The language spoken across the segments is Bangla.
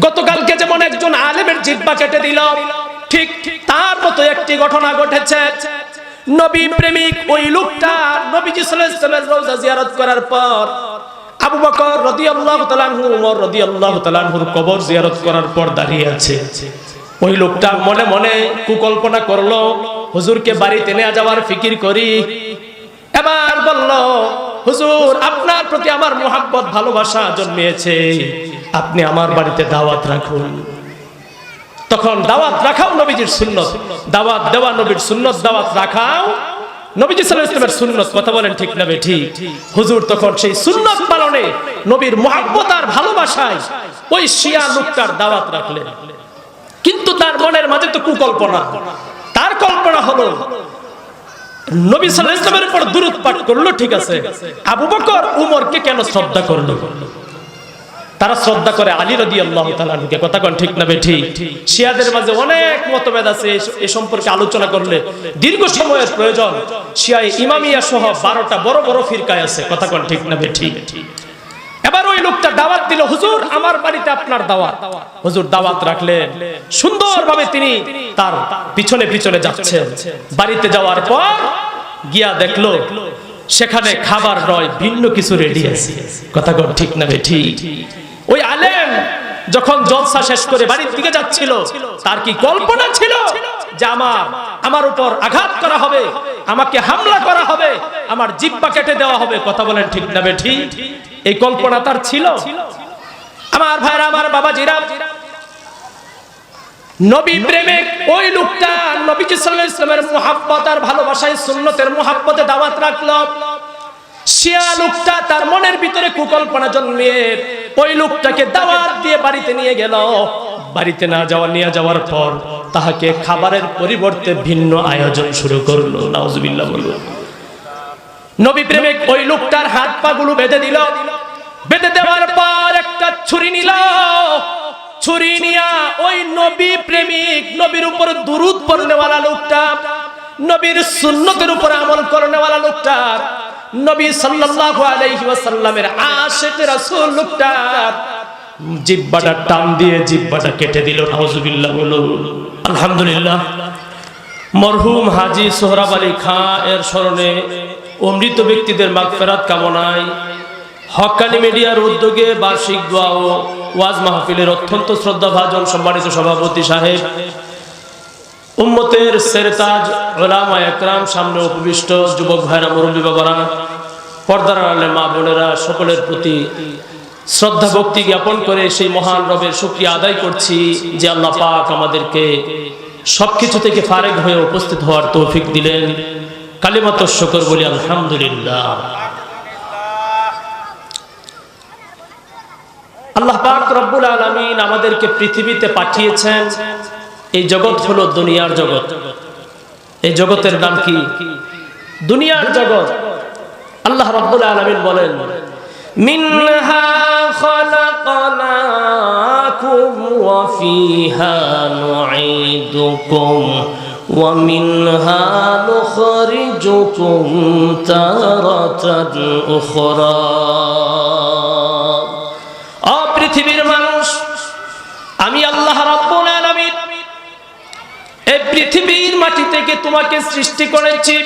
গতকালকে যেমন একজন আলেমের জিহ্বা কেটে দিল, ঠিক তার মতো একটি ঘটনা ঘটেছে। নবী প্রেমিক ওই লোকটা নবীজি সাল্লাল্লাহু আলাইহি ওয়াসাল্লামের রওজা জিয়ারত করার পর আবু বকর রাদিয়াল্লাহু তাআলা আনহু, ওমর রাদিয়াল্লাহু তাআলা আনহুর কবর জিয়ারত করার পর দাঁড়িয়ে আছে। ওই লোকটা মনে মনে কুকল্পনা করলো, হুজুরকে বাড়িতে নিয়ে যাওয়ার ফিকির করি। এবার বলল, হুজুর আপনার প্রতি আমার মোহাব্বত ভালোবাসা জন্মেছে, আপনি আমার বাড়িতে দাওয়াত রাখুন। তখন দাওয়াত রাখাও নবীজির সুন্নত, দাওয়াত দেওয়া নবীর সুন্নত, দাওয়াত রাখাও নবীজি সাল্লাল্লাহু আলাইহি ওয়াসাল্লামের সুন্নত। কথা বলেন ঠিক না ঠিক? হুজুর তখন সেই সুন্নত পালনে নবীর মোহাব্বত আর ভালোবাসায় ওই শিয়া লোকটার দাওয়াত রাখলেন। কিন্তু তার মনের মাঝে তো কুকল্পনা। তার কল্পনা হলো নবী সাল্লাল্লাহু আলাইহি ওয়াসাল্লামের উপর দুরূদ পাঠ করলো, ঠিক আছে, আবু বকর উমরকে কেন শ্রদ্ধা করলো? তারা শ্রদ্ধা করে আলী রাদিয়াল্লাহু তাআলা আনহুকে। কথা কোন ঠিক না ঠিক? শিয়াদের মাঝে অনেক মতভেদ আছে, এ সম্পর্কে আলোচনা করলে দীর্ঘ সময়ের প্রয়োজন। শিয়া ইমামিয়া সহ 12টা বড় বড় ফিরকায় আছে। কথা কোন ঠিক না ঠিক? এবার ওই লোকটা দাওয়াত দিল, হুজুর আমার বাড়িতে আপনার দাওয়াত। হুজুর দাওয়াত রাখলেন, সুন্দরভাবে তিনি তার পিছনে পিছনে যাচ্ছেন। বাড়িতে যাওয়ার পর গিয়া দেখলো সেখানে খাবার নয়, ভিন্ন কিছু রেডি আছে। কথা কোন ঠিক না ঠিক? ওই আলেম যখন জলসা শেষ করে বাড়ির দিকে যাচ্ছিল, তার কি কল্পনা ছিল যে আমার উপর আঘাত করা হবে, আমাকে হামলা করা হবে, আমার জিহ্বা কেটে দেওয়া হবে? কথা বলেন ঠিক না ঠিক? এই কল্পনা তার ছিল? আমার ভাইরা, আমার বাবাজিরা, নবী প্রেমিক ওই লোকটা নবীজি সাল্লাল্লাহু আলাইহি ওয়াসাল্লামের মুহাব্বত আর ভালোবাসায় সুন্নতের মুহাব্বতে দাওয়াত রাখলো। শিয়া লোকটা তার মনের ভিতরে কুকল্পনা জন্মিয়ে ওই লোকটাকে দাওয়াত দিয়ে বাড়িতে নিয়ে গেল। বাড়িতে নিয়ে যাওয়ার পর তাহাকে খাবারের পরিবর্তে ভিন্ন আয়োজন শুরু করলো। নাউজুবিল্লাহ বলুন। নবী প্রেমিক ওই লোকটার হাত পা গুলো বেঁধে দিল। বেঁধে দেওয়ার পর একটা ছুরি নিল। ছুরি নিয়া ওই নবী প্রেমিক, নবীর উপর দুরূদ পড়নেওয়ালা লোকটা, নবীর সুন্নতের উপর আমল করনেওয়ালা লোকটা, নবী সাল্লাল্লাহু আলাইহি ওয়াসাল্লামের আশিক রাসূল লোকটা জিহ্বাটা টান দিয়ে জিহ্বাটা কেটে দিল। নাউজুবিল্লাহ বলুন। আলহামদুলিল্লাহ। মরহুম হাজী সোহরাব আলী খাঁ এর স্মরণে ও মৃত ব্যক্তিদের মাগফিরাত কামনায় হক্কানি মিডিয়ার উদ্যোগে বার্ষিক দোয়া ও ওয়াজ মাহফিলের অত্যন্ত শ্রদ্ধাভাজন সম্মানিত সভাপতি সাহেব, উম্মতের সেরতাজ উলামা একরাম, সামনে উপবিষ্ট যুবক ভাইরা, মুরব্বী বাবারা, পর্দার আড়ালে মা বোনেরা, সকলের প্রতি শ্রদ্ধা ভক্তি জ্ঞাপন করে সেই মহান রবের শুকরিয়া আদায় করছি যে আল্লাহ পাক আমাদেরকে সবকিছু থেকে ফারেক হয়ে উপস্থিত হওয়ার তৌফিক দিলেন। কালিমাতুশ শুকর বলি আলহামদুলিল্লাহ। আল্লাহ পাক রব্বুল আলামিন আমাদেরকে পৃথিবীতে পাঠিয়েছেন। এই জগৎ হলো দুনিয়ার জগৎ। এই জগতের নাম কি? দুনিয়ার জগৎ। আল্লাহ রব্বুল আলামিন বলেন, মিনহা খালাকনাকুম ওয়া ফিহা নুঈদুকুম ওয়া মিনহা নুখরিজুকুম তারাতান উখরা। ও পৃথিবীর মানুষ, আমি আল্লাহ রাব্বুল আলামিন এই পৃথিবীর মাটি থেকে তোমাকে সৃষ্টি করেছি।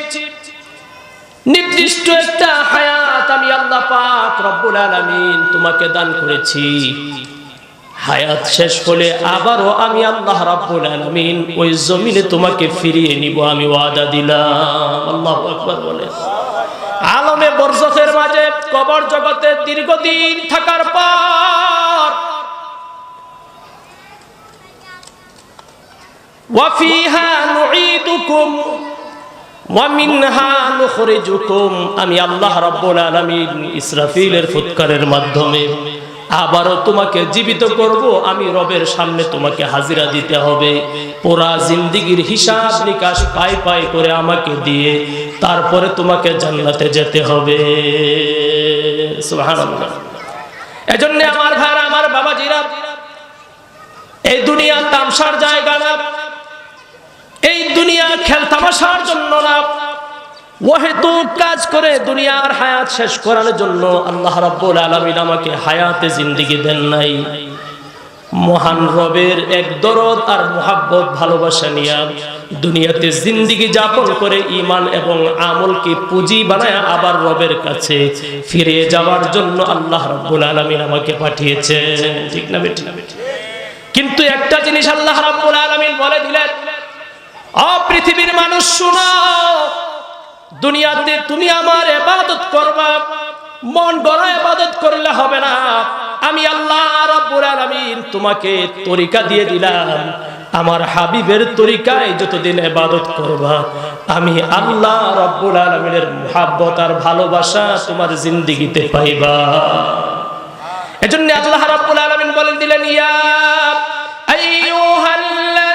নির্দিষ্ট একটা হায়াত আমি আল্লাহ পাক রব্বুল আলামিন তোমাকে দান করেছি। হায়াত শেষ হলে আবারও আমি আল্লাহ রাব্বুল আলামিন ওই জমিনে তোমাকে ফিরিয়ে নিব, আমি ওয়াদা দিলাম। আল্লাহু আকবার বলে। আলমে বরজখের মাঝে কবর জগতে দীর্ঘদিন থাকার পর ওয়া ফিহা নুঈদুকুম ওয়া মিনহা নুখরিজুকুম, আমি আল্লাহ রাব্বুল আলামিন ইসরাফিলের ফুৎকারের মাধ্যমে আবারও তোমাকে জীবিত করব। আমি রবের সামনে তোমাকে হাজিরা দিতে হবে। পুরা জিন্দেগীর হিসাব নিকাশ পাই পাই করে আমাকে দিয়ে তারপরে তোমাকে জান্নাতে যেতে হবে। সুবহানাল্লাহ। এজন্য আমার ভাইরা, আমার বাবাজিরা, এই দুনিয়া তামসার জায়গা না, এই দুনিয়া খেলতামাশার জন্য না। ওয়াহিদ কাজ করে দুনিয়ার হায়াত শেষ করার জন্য আল্লাহ রাব্বুল আলামিন আমাকে হায়াতে জিন্দেগি দেন নাই। মহান রবের এক দরদ আর মুহাব্বত ভালোবাসা নিয়ে দুনিয়াতে জিন্দেগি যাপন করে ঈমান এবং আমলকে পুঁজি বানায় আবার রবের কাছে ফিরে যাওয়ার জন্য আল্লাহ রাব্বুল আলামিন আমাকে পাঠিয়েছেন। ঠিক না বেঠিক? কিন্তু একটা জিনিস আল্লাহ রাব্বুল আলামিন বলে দিলেন, ও পৃথিবীর মানুষ শোনো, দুনিয়াতে তুমি আমার ইবাদত করবা, মন গড়া ইবাদত করলে হবে না। আমি আল্লাহ রাব্বুল আলামিন তোমাকে তরিকা দিয়ে দিলাম, আমার হাবিবের তরিকায় যতদিন ইবাদত করবা আমি আল্লাহ রাব্বুল আলামিনের মুহাব্বত আর ভালোবাসা তোমার জিন্দেগিতে পাইবা। এজন্য আল্লাহ রাব্বুল আলামিন বলেন দিলেন, ইয়া আইয়ুহাল্লাযীনা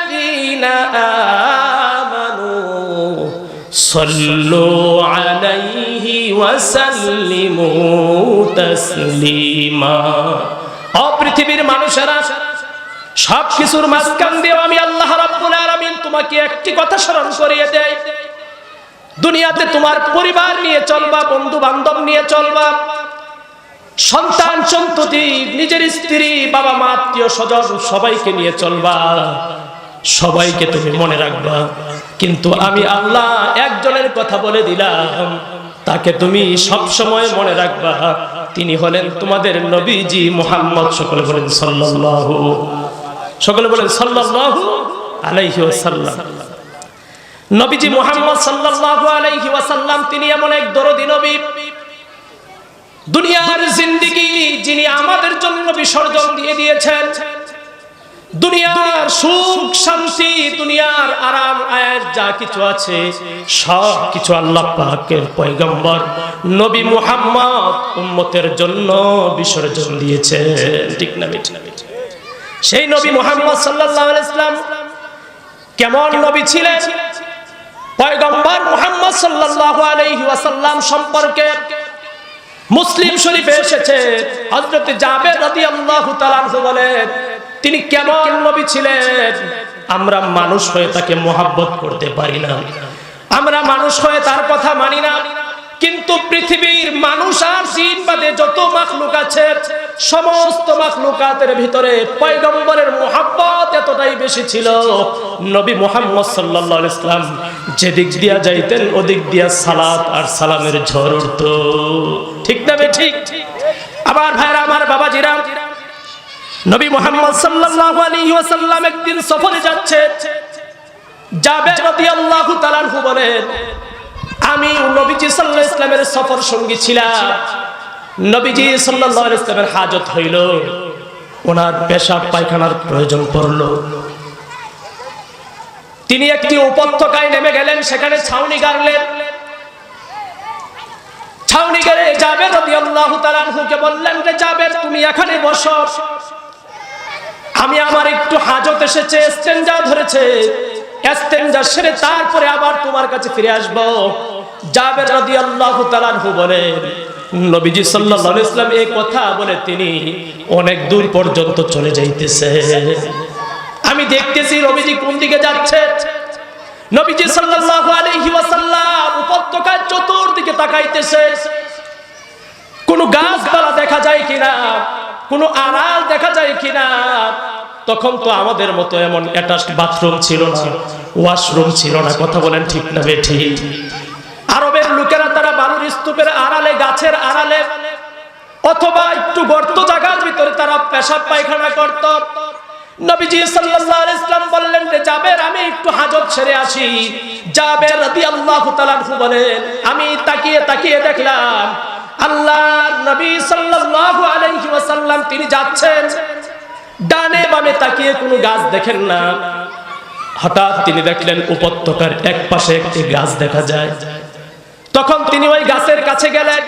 আমানু সাল্লু আলাইহি ওয়া সাল্লিমু তাসলিমা। ও পৃথিবীর মানুষেরা, সব কিছুর মাঝখান দিয়ে আমি আল্লাহ রাব্বুল আলামিন তোমাকে একটি কথা স্মরণ করিয়ে দেই, দুনিয়াতে তোমার পরিবার নিয়ে চলবা, বন্ধু বান্ধব নিয়ে চলবা, সন্তান সন্ততি, নিজের স্ত্রী, বাবা মা, আত্মীয় স্বজন সবাইকে নিয়ে চলবা, সবাইকে তুমি মনে রাখবা। কিন্তু আমি আল্লাহ একজনের কথা বলে দিলাম, তাকে তুমি সব সময় মনে রাখবা, তিনি হলেন তোমাদের নবীজি মুহাম্মদ। সকলে বলেন সাল্লাল্লাহু, সকলে বলেন সাল্লাল্লাহু আলাইহি ওয়াসাল্লাম। নবীজি মুহাম্মদ সাল্লাল্লাহু আলাইহি ওয়াসাল্লাম তিনি এমন এক দরদী নবী, দুনিয়ার জিন্দেগি যিনি আমাদের জন্য বিসর্জন দিয়ে দিয়েছেন। দুনিয়ার সুখ শান্তি, দুনিয়ার আরাম আয়েশ যা কিছু আছে সব কিছু আল্লাহ পাকের পয়গম্বর নবী মুহাম্মদ উম্মতের জন্য বিসর্জন দিয়েছেন। ঠিক না বেঠিক? সেই নবী মুহাম্মদ সাল্লাল্লাহু আলাইহি ওয়াসাল্লাম কেমন নবী ছিলেন? পয়গম্বর মুহাম্মদ সাল্লাল্লাহু আলাইহি ওয়াসাল্লাম সম্পর্কে মুসলিম শরীফে এসেছে, হযরত জাবের রাদিয়াল্লাহু তাআলা আনহু বলেন, তিনি কেমন নবী ছিলেন? আমরা মানুষ হয়ে তাকে মহব্বত করতে পারি না, আমরা মানুষ হয়ে তার কথা মানি না, কিন্তু পৃথিবীর মানুষ আর জিন বাদে যত মাখলুক আছে সমস্ত মাখলুকাতের ভিতরে পয়গম্বরের মহব্বত এতটাই বেশি ছিল, নবী মুহাম্মদ সাল্লাল্লাহু আলাইহি ওয়াসাল্লাম যেদিক দিয়া যাইতেন ওদিক দিয়া সালাত আর সালামের ঝড় উঠতো। ঠিক না বেঠিক? আবার ভাইরা আমার, বাবাজিরা, নবী মুহাম্মদ সাল্লাল্লাহু আলাইহি ওয়াসাল্লাম একদিন সফরে যাচ্ছে। জাবের রাদিয়াল্লাহু তাআলা আনহু বলেন, আমি নবীজি সাল্লাল্লাহু আলাইহি ওয়াসাল্লামের সফর সঙ্গী ছিলাম। নবীজি সাল্লাল্লাহু আলাইহি ওয়াসাল্লামের হাজত হইল, ওনার পেশাব পায়খানার প্রয়োজন পড়ল। তিনি একটি উপত্যকায় নেমে গেলেন, সেখানে ছাউনি গাড়লেন। ছাউনি গেড়ে জাবের রাদিয়াল্লাহু তাআলা আনহুকে বললেন যে, জাবের তুমি এখানে বসো, আমি আমার একটু হাজত এসেছে, ইস্তেনজা ধরেছে, ইস্তেনজা সেরে তারপরে আবার তোমার কাছে ফিরে আসব। জাবের রাদিয়াল্লাহু তাআলা আনহু বলেন, নবীজি সাল্লাল্লাহু আলাইহি ওয়াসাল্লাম এই কথা বলে তিনি অনেক দূর পর্যন্ত চলে যাইতেছে। আমি দেখতেছি নবীজি কোন দিকে যাচ্ছে। নবীজি সাল্লাল্লাহু আলাইহি ওয়াসাল্লাম উপত্যকার চতুর্দিকে তাকাইতেছে, কোন গাছপালা দেখা যায় কিনা, কোন আড়াল দেখা যায় কিনা। তখন তো আমাদের মতো এমন অ্যাটাচড বাথরুম ছিল না, ওয়াশরুম ছিল না। কথা বলেন ঠিক না বেঠিক? আরবের লোকেরা তারা বালুর স্তূপের আড়ালে, গাছের আড়ালে অথবা একটু গর্ত জায়গার ভিতরে তারা পেশাব পায়খানা করত। নবীজি সাল্লাল্লাহু আলাইহি ওয়াসাল্লাম বললেন যে, জাবের আমি একটু হাজত সেরে আসি। জাবের রাদিয়াল্লাহু তাআলা আনহু বলেন, আমি তাকিয়ে তাকিয়ে দেখলাম আল্লাহর নবী সাল্লাল্লাহু আলাইহি ওয়াসাল্লাম তিনি যাচ্ছেন, ডানে বামে তাকিয়ে কোনো গাছ দেখেন না। হঠাৎ তিনি দেখলেন উপত্যকার এক পাশে একটি গাছ দেখা যায়। তখন তিনি ওই গাছের কাছে গেলেন,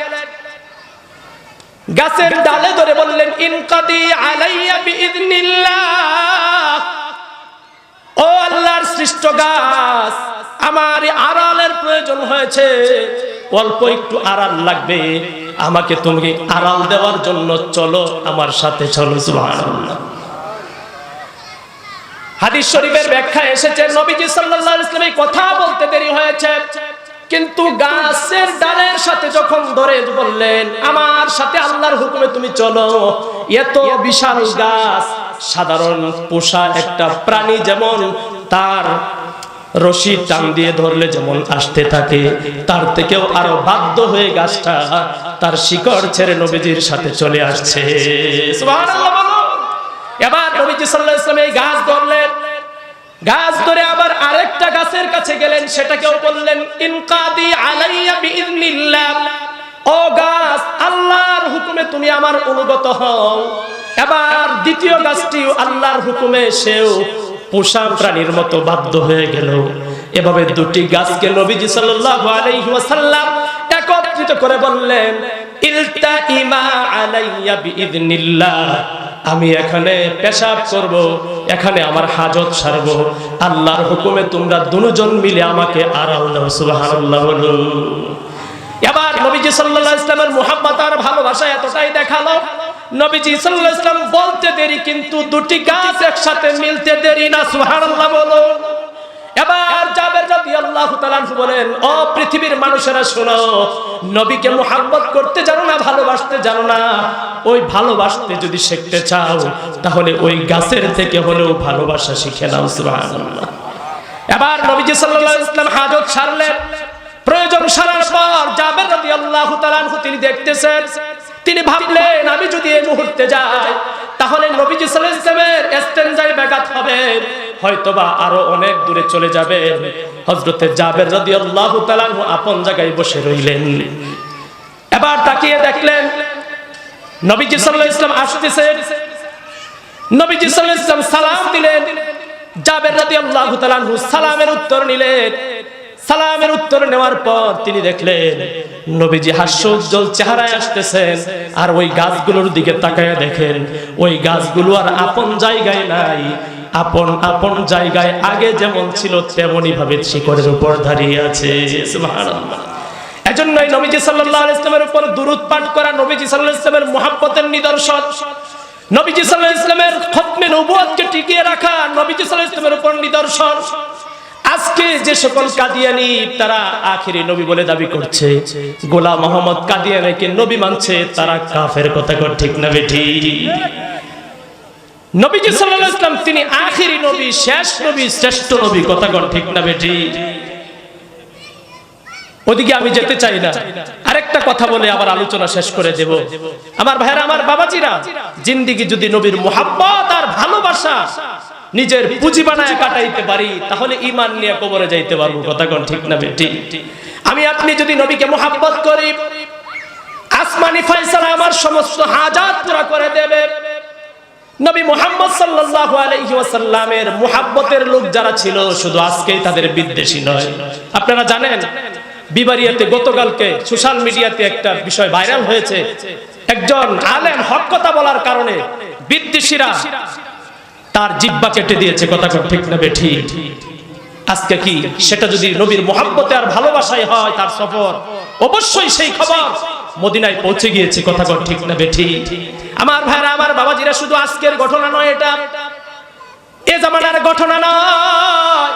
গাছের ডালে ধরে বললেন, ইনকাদি আলাইয়া বিইذনিল্লাহ, ও আল্লাহর সৃষ্ট গাছ, আমার আড়ালের প্রয়োজন হয়েছে, অল্প একটু আড়াল লাগবে, আমাকে তুমি আড়াল দেওয়ার জন্য চলো, আমার সাথে চলো। সুবহানাল্লাহ। হাদিস শরীফের ব্যাখ্যা এসেছে, নবীজি সাল্লাল্লাহু আলাইহি ওয়াসাল্লাম এই কথা বলতে দেরি হয়েছে, কিন্তু গাছের ডালের সাথে যখন ধরে বললেন, আমার সাথে আল্লাহর হুকুমে তুমি চলো, এত বিশাল গাছ সাধারণ পোষা একটা প্রাণী যেমন তার রশি টান দিয়ে ধরলে যেমন আসতে থাকে, তার থেকেও আরো বাধ্য হয়ে গাছটা তার শিকড় ছেড়ে নবীজির সাথে চলে আসছে। সুবহানাল্লাহ বলো। এবার নবীজি সাল্লাল্লাহু আলাইহি ওয়াসাল্লাম এই গাছ ধরলেন, গাছ ধরে আবার আরেকটা গাছের কাছে গেলেন, সেটাকেও বললেন ইনকাদি আলাইয়া বিইذنিল্লাহ, ও গাছ আল্লাহর হুকুমে তুমি আমার অনুগত হও। এবার দ্বিতীয় গাছটিও আল্লাহর হুকুমে সেও পোষা প্রাণীর মতো বাধ্য হয়ে গেল। এভাবে দুটি গাছকে নবীজি সাল্লাল্লাহু আলাইহি ওয়াসাল্লাম একত্রিত করে বললেন ইলতাইমা আলাইয়া বিইذনিল্লাহ, আমি এখানে পেশাব করব, এখানে আমার হাজত সারব, আল্লাহর হুকুমে তোমরা দুজন মিলে আমাকে আড়াল দাও। সুবহানাল্লাহ বলুন। এবার নবীজি সাল্লাল্লাহু আলাইহি ওয়াসাল্লামের মুহাব্বত আর ভালোবাসা এতটাই দেখালো, নবীজি সাল্লাল্লাহু আলাইহি ওয়াসাল্লাম বলতে দেরি কিন্তু দুটি গাছ একসাথে মিলতে দেরি না। সুবহানাল্লাহ বলো। এবার জাবের রাদিয়াল্লাহু তাআলা বলেন, ও পৃথিবীর মানুষেরা শোনো, নবীকে মুহাব্বত করতে জানো না, ভালোবাসতে জানো না, ওই ভালোবাসতে যদি শিখতে চাও তাহলে ওই গাছের থেকে হলেও ভালোবাসা শিখে নাও। সুবহানাল্লাহ। এবার নবীজি সাল্লাল্লাহু আলাইহি ওয়াসাল্লাম হাজত সারলেন, প্রয়োজন সারার পর জাবের রাদিয়াল্লাহু তাআলা তিনি দেখতেছেন, তিনি ভাবলেন আমি যদি এই মুহূর্তে যাই তাহলে নবীজি সাল্লাল্লাহু আলাইহি ওয়াসাল্লামের ইস্তেনজায় ব্যাঘাত হবে, হয়তোবা আরো অনেক দূরে চলে যাবে। হযরতে জাবের রাদিয়াল্লাহু তাআলা আপন জায়গায় বসে রইলেন। এবার তাকিয়ে দেখলেন নবীজি সাল্লাল্লাহু আলাইহি ওয়াসাল্লাম আসতেছেন। নবীজি সাল্লাল্লাহু আলাইহি ওয়াসাল্লাম সালাম দিলেন, জাবের রাদিয়াল্লাহু তাআলা সালামের উত্তর নিলেন। সালামের উত্তর নেওয়ার পর তিনি দেখলেন নবীজি হাস্যোজ্জ্বল চেহারায় আসতেছেন, আর ওই গাছগুলোর দিকে তাকায় দেখেন ওই গাছগুলো আর আপন জায়গায় নাই, আপন আপন জায়গায় আগে যেমন ছিল তেমনি ভাবে শিকড়ের উপর দাঁড়িয়ে আছে। সুবহানাল্লাহ। এজন্যই নবীজি সাল্লাল্লাহু আলাইহি ওয়াসাল্লামের উপর দুরূদ পাঠ করা নবীজি সাল্লাল্লাহু আলাইহি ওয়াসাল্লামের মুহাব্বতের নিদর্শন, নবীজি সাল্লাল্লাহু আলাইহি ওয়াসাল্লামের খতমে নবুয়তকে টিকিয়ে রাখা নবীজি সাল্লাল্লাহু আলাইহি ওয়াসাল্লামের উপর নিদর্শন। আজকে যে সকল কাদিয়ানি তারা আখেরি নবী বলে দাবি করছে, গোলাম মোহাম্মদ কাদিয়ানিকে নবী মানছে, তারা কাফের। কথা কর ঠিক না বেঠি? নবীজি সাল্লাল্লাহু আলাইহি ওয়াসাল্লাম তিনি আখেরি নবী, শেষ নবী, শ্রেষ্ঠ নবী। কথা কর ঠিক না বেঠি? ওদিকে আমি যেতে চাই না, আরেকটা কথা বলে আবার আলোচনা শেষ করে দেব। আমার ভাইরা, আমার বাবাজিরা, জিন্দেগি যদি নবীর মুহাব্বত আর ভালোবাসা নিজের পুঁজি বানায় কাটাইতে পারি তাহলে ঈমান নিয়ে কবরে যাইতে পারবো। কথা কোন ঠিক না বেটি? আমি আপনি যদি নবীকে মুহাব্বত করি, আসমানি ফয়সালা আমার সমস্ত হাজাত পুরা করে দেবে। নবী মুহাম্মদ সাল্লাল্লাহু আলাইহি ওয়াসাল্লামের মুহাব্বতের লোক যারা ছিল শুধু আজকেই তাদের বিদ্বেষী নয়। আপনারা জানেন বিবারিয়াতে গতকালকে সোশ্যাল মিডিয়াতে একটা বিষয় ভাইরাল হয়েছে, একজন আলেম হক কথা বলার কারণে বিদ্বেষীরা তার জিহ্বা কেটে দিয়েছে। কথা ঠিক না বেঠি? আজকে কি সেটা যদি নবীর মুহাব্বতে আর ভালোবাসায় হয় তার সফর, অবশ্যই সেই খবর মদিনায় পৌঁছে গিয়েছে। কথা ঠিক না বেঠি? আমার ভাইরা, আমার বাবাজিরা, শুধু আজকের ঘটনা নয়, এটা এ জামানার ঘটনা নয়।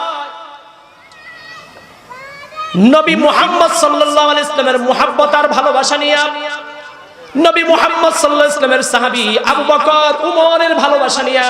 নবী মুহাম্মদ সাল্লাল্লাহু আলাইহি ওয়াসাল্লামের মুহাব্বত আর ভালোবাসা নিয়ে নবী মুহাম্মদ সাল্লাল্লাহু আলাইহি ওয়াসাল্লামের সাহাবী আবু বকর, উমরের ভালোবাসা নিয়ে